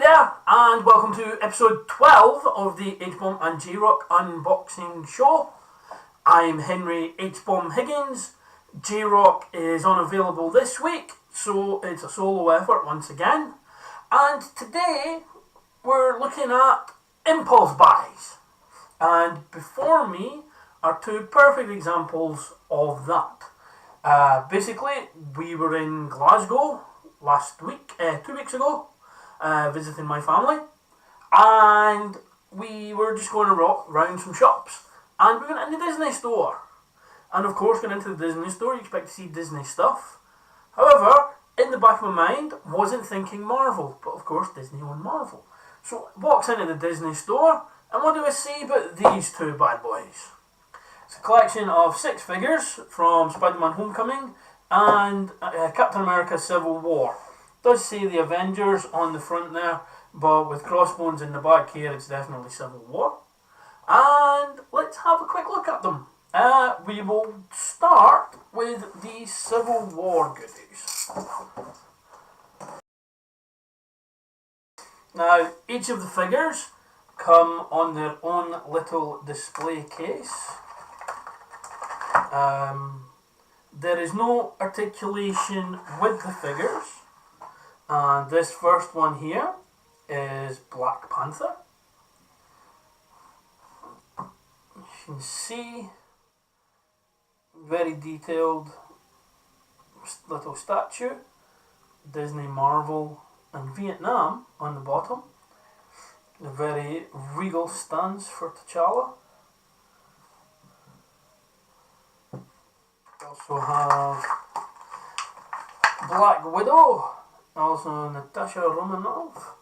there, and welcome to episode 12 of the H-Bomb and J-Rock unboxing show. I'm Henry H-Bomb Higgins. J-Rock is unavailable this week, so it's a solo effort once again. And today, we're looking at impulse buys. And before me are two perfect examples of that. Basically, we were in Glasgow last week, 2 weeks ago, visiting my family, and we were just going around some shops, and we went in the Disney store. And of course, going into the Disney store, you expect to see Disney stuff. However, in the back of my mind, wasn't thinking Marvel, but of course Disney owned Marvel. So walks into the Disney store, and what do I see but these two bad boys? It's a collection of 6 figures from Spider-Man Homecoming and Captain America Civil War. It does say the Avengers on the front there, but with crossbones in the back here, it's definitely Civil War. And let's have a quick look at them. We will start with the Civil War goodies. Now, each of the figures come on their own little display case. There is no articulation with the figures. And this first one here is Black Panther. You can see very detailed little statue, Disney, Marvel and Vietnam on the bottom. A very regal stance for T'Challa. We also have Black Widow, also Natasha Romanoff,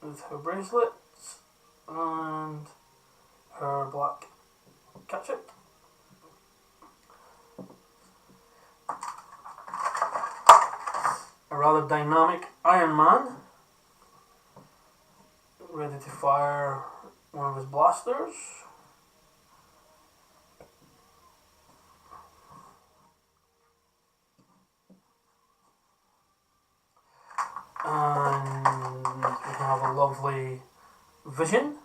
with her bracelets and her black catsuit. A rather dynamic Iron Man, ready to fire one of his blasters. And we have a lovely Vision,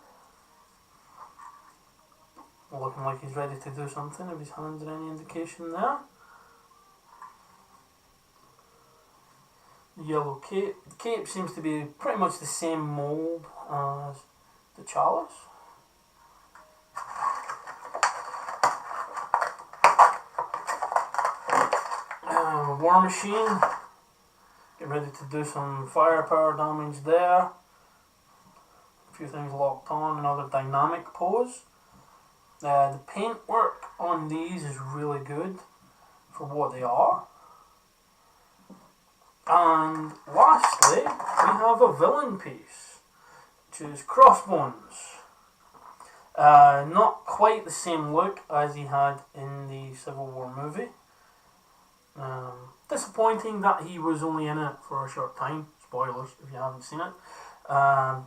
looking like he's ready to do something, if his hands are any indication there. The yellow cape. The cape seems to be pretty much the same mould as the T'Challa's. War Machine, getting ready to do some firepower damage there. A few things locked on, another dynamic pose. The paintwork on these is really good for what they are. And lastly, we have a villain piece, which is Crossbones. Not quite the same look as he had in the Civil War movie. Disappointing that he was only in it for a short time. Spoilers if you haven't seen it.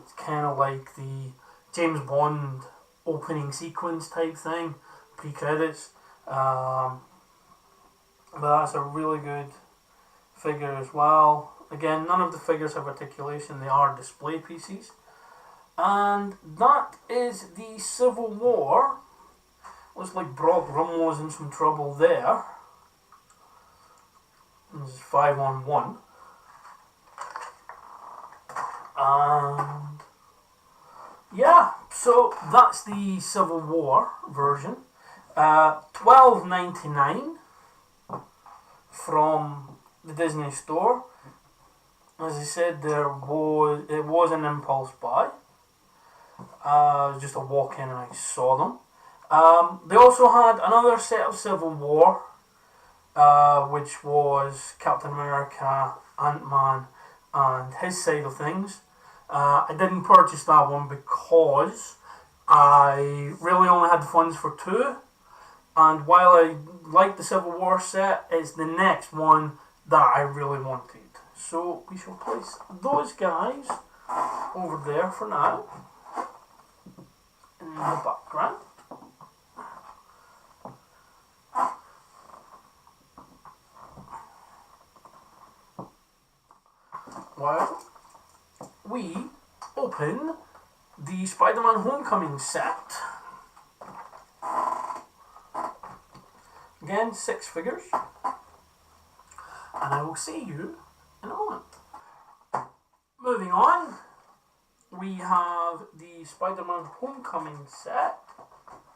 It's kind of like the James Bond opening sequence type thing, pre-credits. But that's a really good figure as well. Again, none of the figures have articulation, they are display pieces. And that is the Civil War. Looks like Brock Rum was in some trouble there. This is 5-on-1. And yeah, so that's the Civil War version. $12.99 from the Disney store. As I said, it was an impulse buy. Just a walk in and I saw them. They also had another set of Civil War, which was Captain America, Ant-Man and his side of things. I didn't purchase that one because I really only had the funds for 2. And while I like the Civil War set, it's the next one that I really wanted. So we shall place those guys over there for now in the background. Well, we open the Spider-Man Homecoming set. Again, 6 figures. And I will see you in a moment. Moving on, we have the Spider-Man Homecoming set,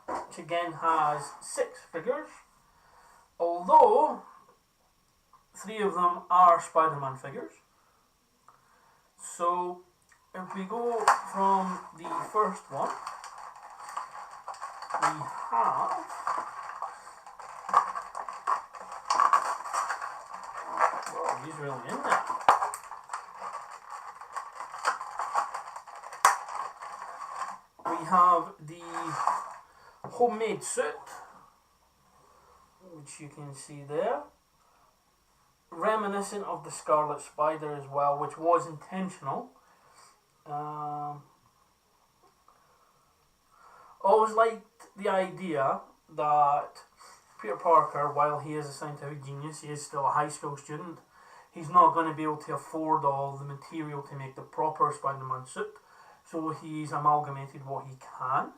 which again has 6 figures, although 3 of them are Spider-Man figures. So if we go from the first one, we have he's really in there. We have the homemade suit, which you can see there, reminiscent of the Scarlet Spider as well, which was intentional. Always liked the idea that Peter Parker, while he is a scientific genius, he is still a high school student. He's not going to be able to afford all the material to make the proper Spider-Man suit, so he's amalgamated what he can.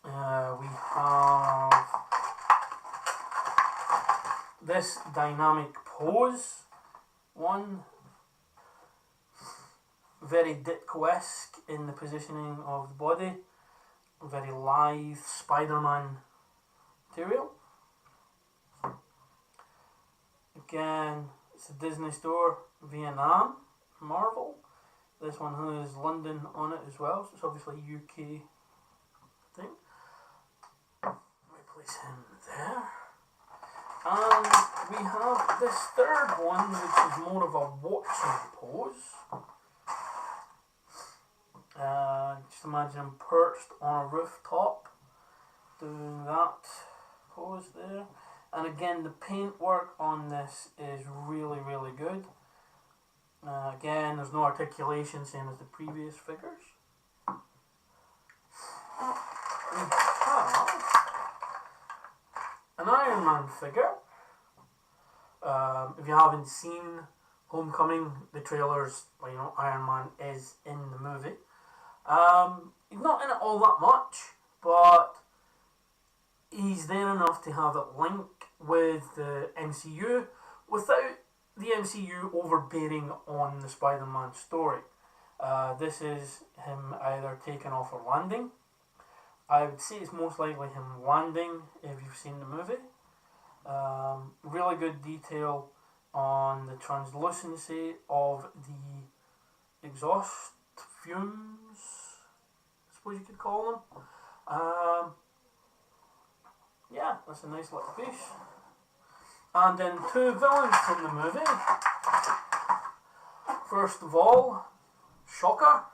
We have this dynamic pose one, very Ditko-esque in the positioning of the body, very lithe Spider-Man material. Again, it's a Disney store, Vietnam, Marvel. This one has London on it as well, so it's obviously a UK thing. We place him there. And we have this third one, which is more of a watching pose. Just imagine him perched on a rooftop, doing that pose there. And again, the paintwork on this is really, really good. Again, there's no articulation, same as the previous figures. We have an Iron Man figure. If you haven't seen Homecoming, the trailers, Iron Man is in the movie. He's not in it all that much, but he's there enough to have it link with the MCU without the MCU overbearing on the Spider-Man story. This is him either taking off or landing. I would say it's most likely him landing if you've seen the movie. Really good detail on the translucency of the exhaust fumes, I suppose you could call them. Yeah, that's a nice little piece. And then 2 villains from the movie. First of all, Shocker.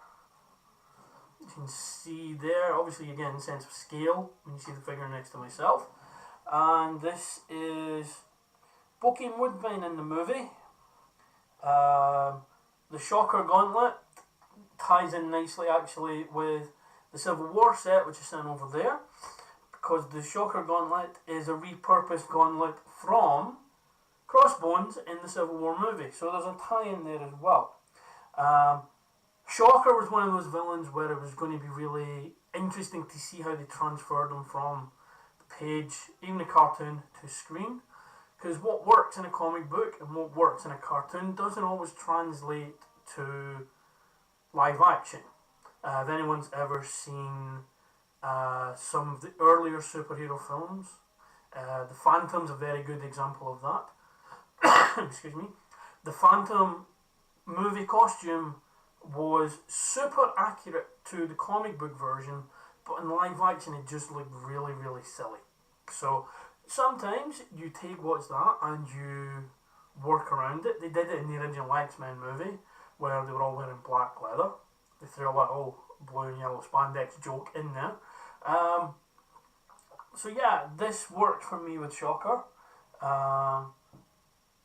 You can see there, obviously again, sense of scale when you see the figure next to myself. And this is Bokeem Woodbine in the movie. The Shocker gauntlet ties in nicely actually with the Civil War set, which is sitting over there, because the Shocker gauntlet is a repurposed gauntlet from Crossbones in the Civil War movie, so there's a tie in there as well. Shocker was one of those villains where it was going to be really interesting to see how they transferred them from the page, even the cartoon, to screen, because what works in a comic book and what works in a cartoon doesn't always translate to live action. If anyone's ever seen some of the earlier superhero films, the Phantom's a very good example of that. Excuse me. The Phantom movie costume was super accurate to the comic book version, but in live action it just looked really, really silly. So sometimes you take what's that and you work around it. They did it in the original X-Men movie where they were all wearing black leather. They threw a little blue and yellow spandex joke in there. So yeah, this worked for me with Shocker.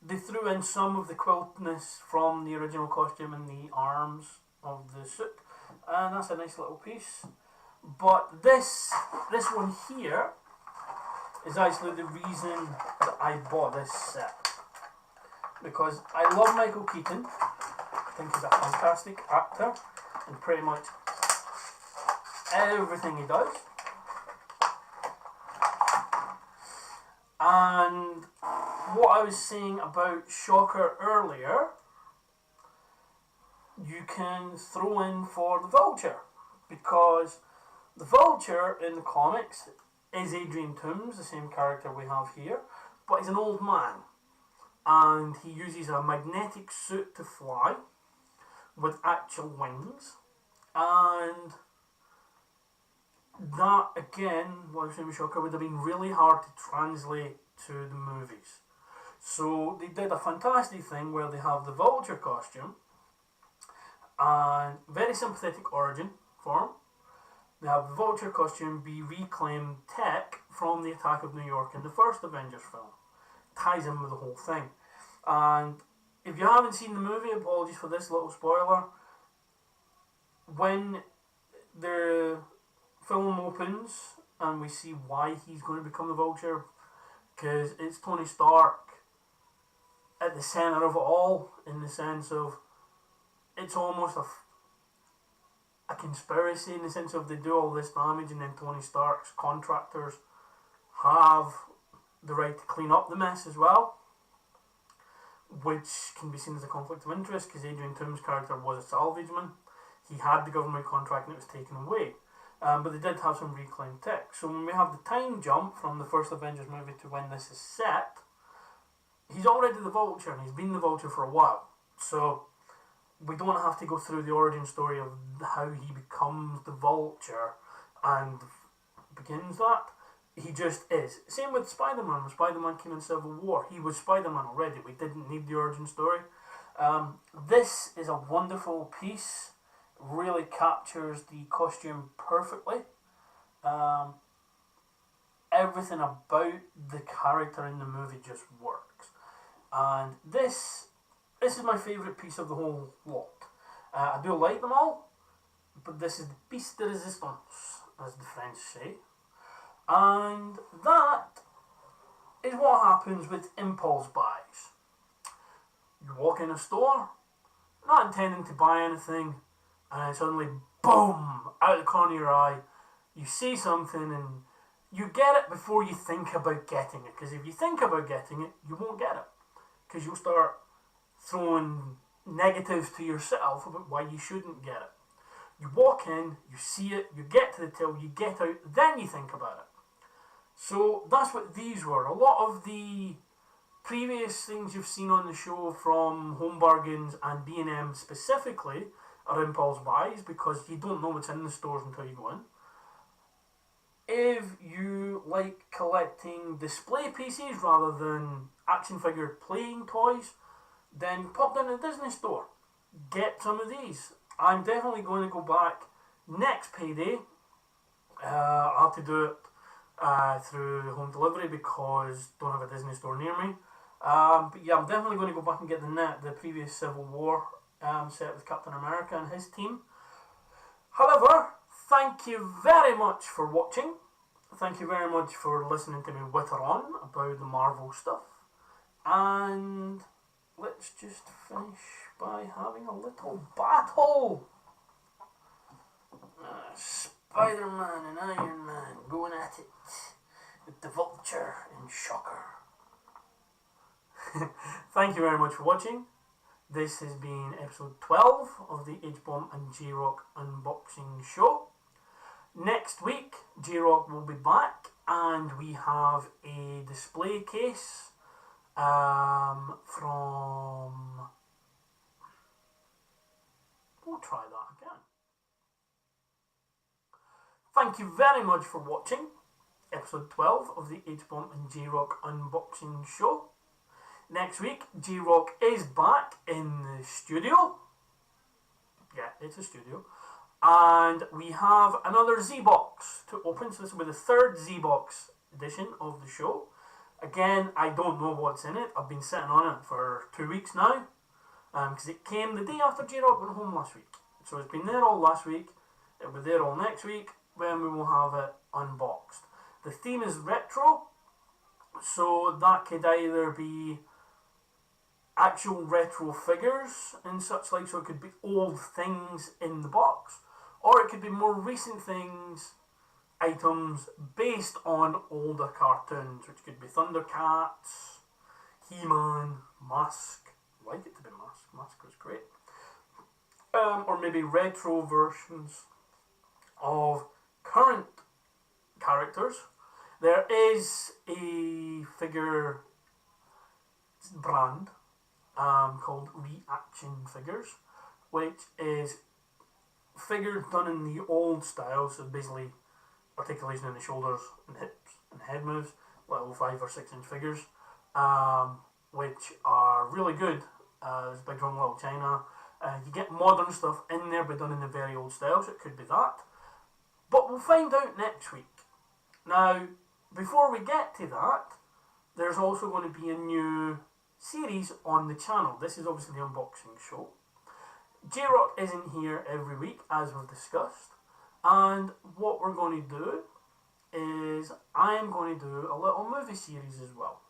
They threw in some of the quiltness from the original costume in the arms of the suit, and that's a nice little piece. But this one here is actually the reason that I bought this set, because I love Michael Keaton. think he's a fantastic actor in pretty much everything he does. And what I was saying about Shocker earlier, you can throw in for the Vulture, because the Vulture in the comics is Adrian Toomes, the same character we have here, but he's an old man, and he uses a magnetic suit to fly with actual wings, and that again, what I was saying with Shocker, would have been really hard to translate to the movies. So they did a fantastic thing where they have the Vulture costume and very sympathetic origin for him. They have the Vulture costume be reclaimed tech from the attack of New York in the first Avengers film. Ties in with the whole thing. And if you haven't seen the movie, apologies for this little spoiler, when the film opens and we see why he's going to become the Vulture, because it's Tony Stark at the centre of it all, in the sense of it's almost a conspiracy, in the sense of they do all this damage and then Tony Stark's contractors have the right to clean up the mess as well, which can be seen as a conflict of interest because Adrian Toomes' character was a salvageman. He had the government contract and it was taken away. But they did have some reclaimed tech. So when we have the time jump from the first Avengers movie to when this is set, he's already the Vulture and he's been the Vulture for a while. So we don't have to go through the origin story of how he becomes the Vulture and begins that. He just is. Same with Spider-Man. When Spider-Man came in Civil War, he was Spider-Man already. We didn't need the origin story. This is a wonderful piece. Really captures the costume perfectly. Everything about the character in the movie just works. And this is my favourite piece of the whole lot. I do like them all, but this is the piece de resistance, as the French say. And that is what happens with impulse buys. You walk in a store, not intending to buy anything, and then suddenly, boom, out of the corner of your eye, you see something and you get it before you think about getting it. Because if you think about getting it, you won't get it. Because you'll start throwing negatives to yourself about why you shouldn't get it. You walk in, you see it, you get to the till, you get out, then you think about it. So that's what these were. A lot of the previous things you've seen on the show from Home Bargains and B&M specifically are impulse buys because you don't know what's in the stores until you go in. If you like collecting display pieces rather than action figure playing toys, then pop down to the Disney store. Get some of these. I'm definitely going to go back next payday. I'll have to do it through home delivery because I don't have a Disney store near me. But yeah, I'm definitely going to go back and get the previous Civil War set with Captain America and his team. However, thank you very much for watching. Thank you very much for listening to me witter on about the Marvel stuff. And let's just finish by having a little battle. Spider-Man and Iron Man going at it with the Vulture and Shocker. Thank you very much for watching. This has been episode 12 of the H-Bomb and J-Rock unboxing show. Next week, J-Rock will be back and we have a display case from... We'll try that again. Thank you very much for watching episode 12 of the H-Bomb and J-Rock unboxing show. Next week, J-Rock is back in the studio. Yeah, it's a studio. And we have another Z-Box to open. So this will be the third Z-Box edition of the show. Again, I don't know what's in it. I've been sitting on it for 2 weeks now. Because it came the day after J-Rock went home last week. So it's been there all last week. It'll be there all next week when we will have it unboxed. The theme is retro. So that could either be actual retro figures and such like, so it could be old things in the box, or it could be more recent things, items based on older cartoons, which could be Thundercats, He-Man, Mask. I'd like it to be Mask. Mask was great. Or maybe retro versions of current characters. There is a figure brand called Reaction Figures, which is figures done in the old style, so basically articulation in the shoulders and hips and head moves, little 5 or 6 inch figures, which are really good. There's Big Drum Little China. You get modern stuff in there, but done in a very old style, so it could be that. But we'll find out next week. Now, before we get to that, there's also going to be a new series on the channel. This is obviously the unboxing show. J-Rock isn't here every week, as we've discussed. And what we're going to do is I am going to do a little movie series as well.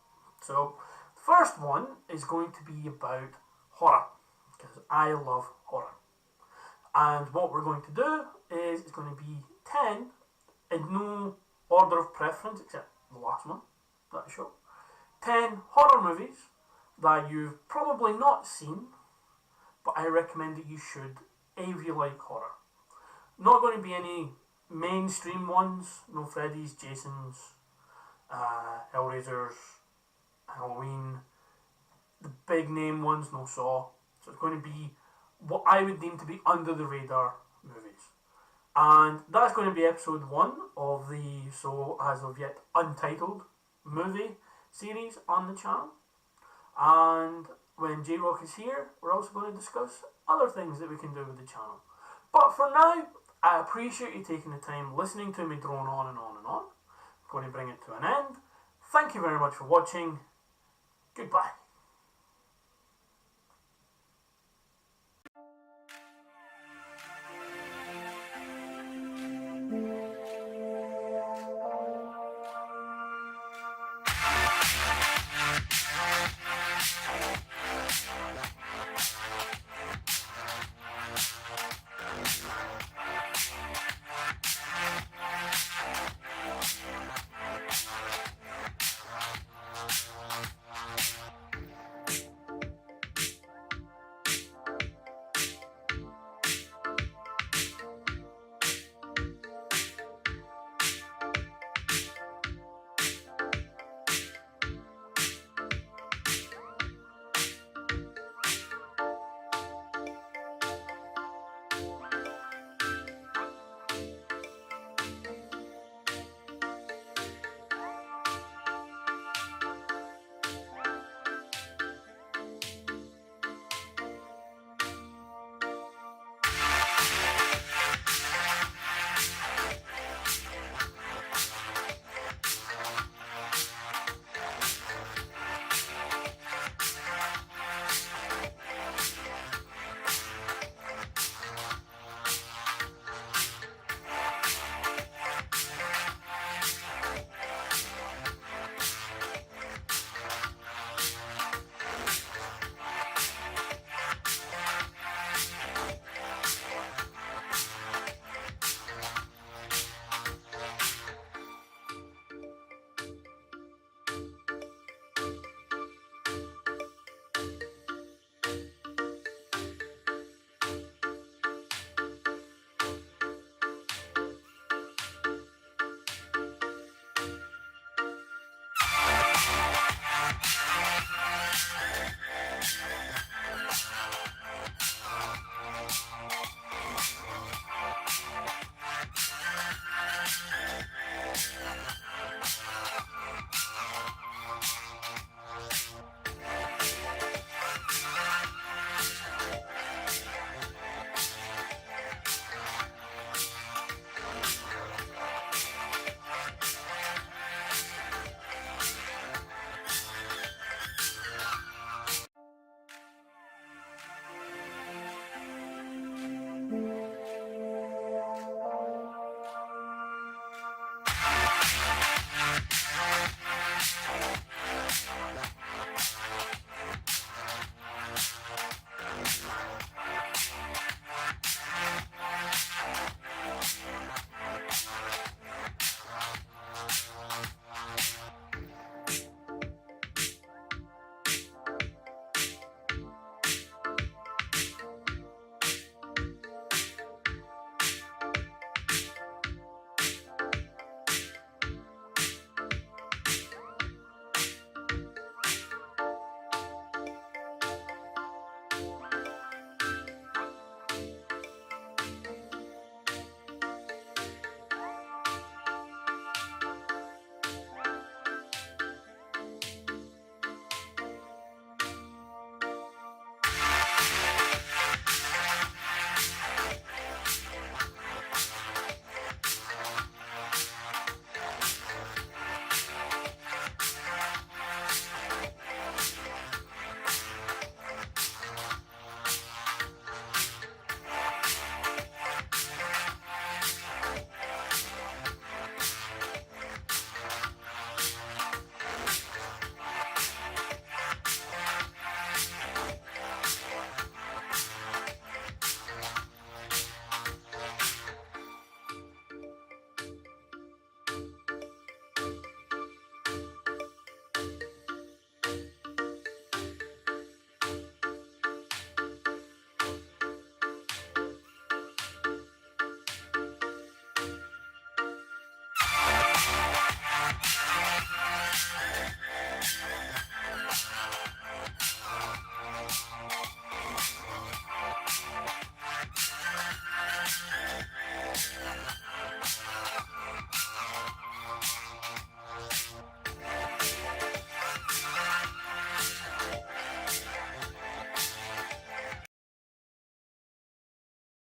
So, the first one is going to be about horror, because I love horror. And what we're going to do is it's going to be 10 in no order of preference except the last one that I showed. 10 horror movies that you've probably not seen, but I recommend that you should if you like horror. Not going to be any mainstream ones, no Freddy's, Jason's, Hellraisers, Halloween, the big name ones, no Saw. So it's going to be what I would deem to be under the radar movies. And that's going to be episode 1 of the so as of yet untitled movie series on the channel. And when J-Rock is here, we're also going to discuss other things that we can do with the channel. But for now, I appreciate you taking the time listening to me drone on and on and on. I'm going to bring it to an end. Thank you very much for watching. Goodbye.